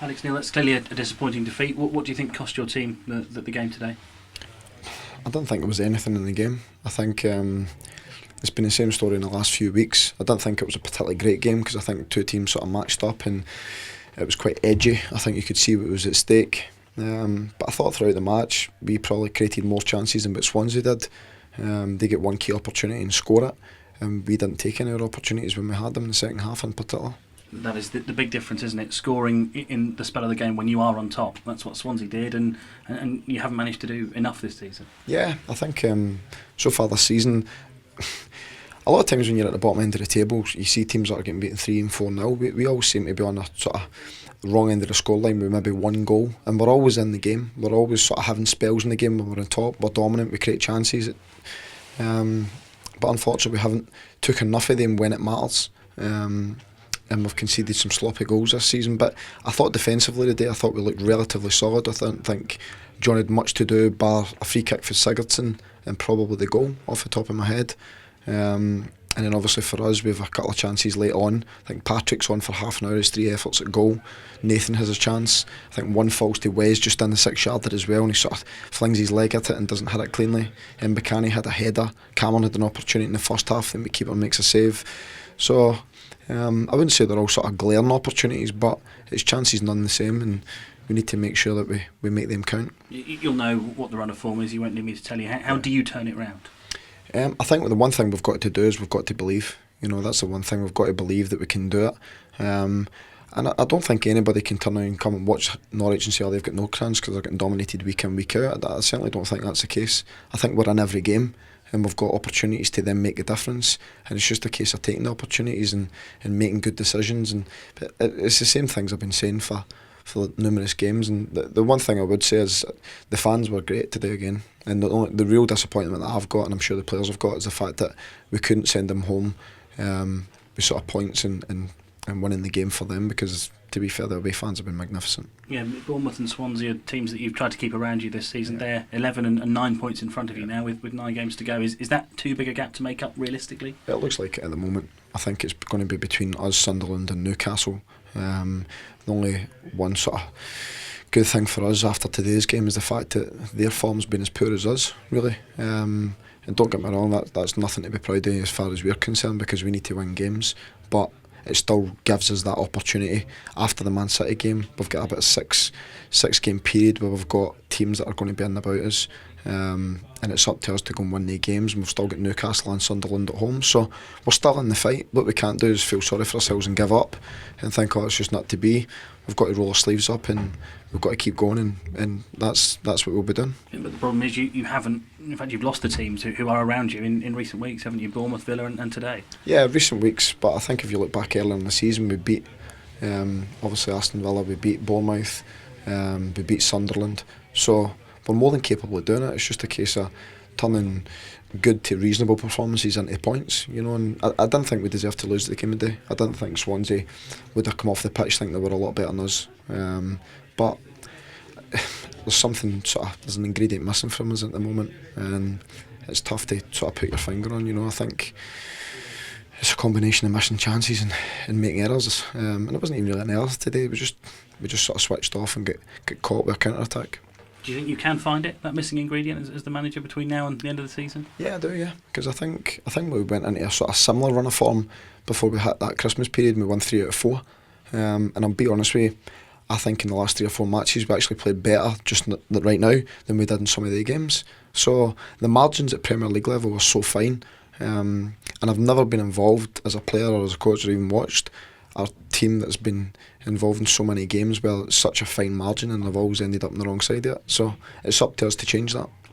Alex Neil, that's clearly a disappointing defeat. What do you think cost your team the game today? I don't think there was anything in the game. I think it's been the same story in the last few weeks. I don't think it was a particularly great game because I think two teams sort of matched up and it was quite edgy. I think you could see what was at stake. But I thought throughout the match we probably created more chances than what Swansea did. They get one key opportunity and score it, and we didn't take any of our opportunities when we had them in the second half in particular. That is the big difference, isn't it? Scoring in the spell of the game when you are on top. That's what Swansea did, and you haven't managed to do enough this season. Yeah, I think so far this season, a lot of times when you're at the bottom end of the table, you see teams that are getting beaten 3 and 4-0. We always seem to be on a sort of wrong end of the scoreline with maybe one goal, and we're always in the game. We're always sort of having spells in the game when we're on top. We're dominant. We create chances, but unfortunately we haven't took enough of them when it matters. And we've conceded some sloppy goals this season. But I thought defensively today, I thought we looked relatively solid. I didn't think John had much to do bar a free kick for Sigurdsson and probably the goal off the top of my head. And then obviously for us, we have a couple of chances late on. I think Patrick's on for half an hour, his 3 efforts at goal. Nathan has his chance. I think one falls to Wes just in the 6-yarder as well, and he sort of flings his leg at it and doesn't hit it cleanly. And Mbakani had a header. Cameron had an opportunity in the first half, then the keeper makes a save. So I wouldn't say they're all sort of glaring opportunities, but it's chances none the same, and we need to make sure that we make them count. You'll know what the run of form is. You won't need me to tell you. How do you turn it round? I think the one thing we've got to do is we've got to believe. That's the one thing we've got to believe that we can do it. And I don't think anybody can turn around and come and watch Norwich and say, oh, they've got no chance because they're getting dominated week in, week out. I certainly don't think that's the case. I think we're in every game and we've got opportunities to then make a difference, and it's just a case of taking the opportunities and making good decisions. But it's the same things I've been saying for numerous games, and the one thing I would say is the fans were great today again, and the real disappointment that I've got, and I'm sure the players have got, is the fact that we couldn't send them home with sort of points and winning the game for them, because to be fair, the away fans have been magnificent. Yeah, Bournemouth and Swansea are teams that you've tried to keep around you this season. They're 11 and 9 points in front of you now with 9 games to go. Is that too big a gap to make up realistically? It looks like it at the moment. I think it's going to be between us, Sunderland and Newcastle. The only one sort of good thing for us after today's game is the fact that their form's been as poor as us, really. And don't get me wrong, that's nothing to be proud of as far as we're concerned, because we need to win games. But it still gives us that opportunity. After the Man City game, we've got about a six game period where we've got teams that are going to be in about us, and it's up to us to go and win the games, and we've still got Newcastle and Sunderland at home, so we're still in the fight. What we can't do is feel sorry for ourselves and give up and think, oh, it's just not to be. We've got to roll our sleeves up and we've got to keep going, and that's what we'll be doing. Yeah, but the problem is you haven't, in fact you've lost the teams who are around you in recent weeks, haven't you? Bournemouth, Villa and today. Yeah, recent weeks, but I think if you look back earlier in the season, we beat obviously Aston Villa, we beat Bournemouth, we beat Sunderland, so we're more than capable of doing it. It's just a case of turning good to reasonable performances into points, and I didn't think we deserved to lose the game today. I didn't think Swansea would have come off the pitch think they were a lot better than us, but there's an ingredient missing from us at the moment, and it's tough to sort of put your finger on. I think it's a combination of missing chances and making errors, and it wasn't even really an error today. We just sort of switched off and get caught with a counter-attack. Do you think you can find it, that missing ingredient, as the manager between now and the end of the season? Yeah, I do, yeah. Because I think we went into a sort of similar run of form before we hit that Christmas period, and we won 3 out of 4. And I'll be honest with you, I think in the last 3 or 4 matches we actually played better just right now than we did in some of the games. So the margins at Premier League level were so fine. And I've never been involved as a player or as a coach or even watched our team that's been involved in so many games where it's such a fine margin, and they've always ended up on the wrong side of it. So it's up to us to change that.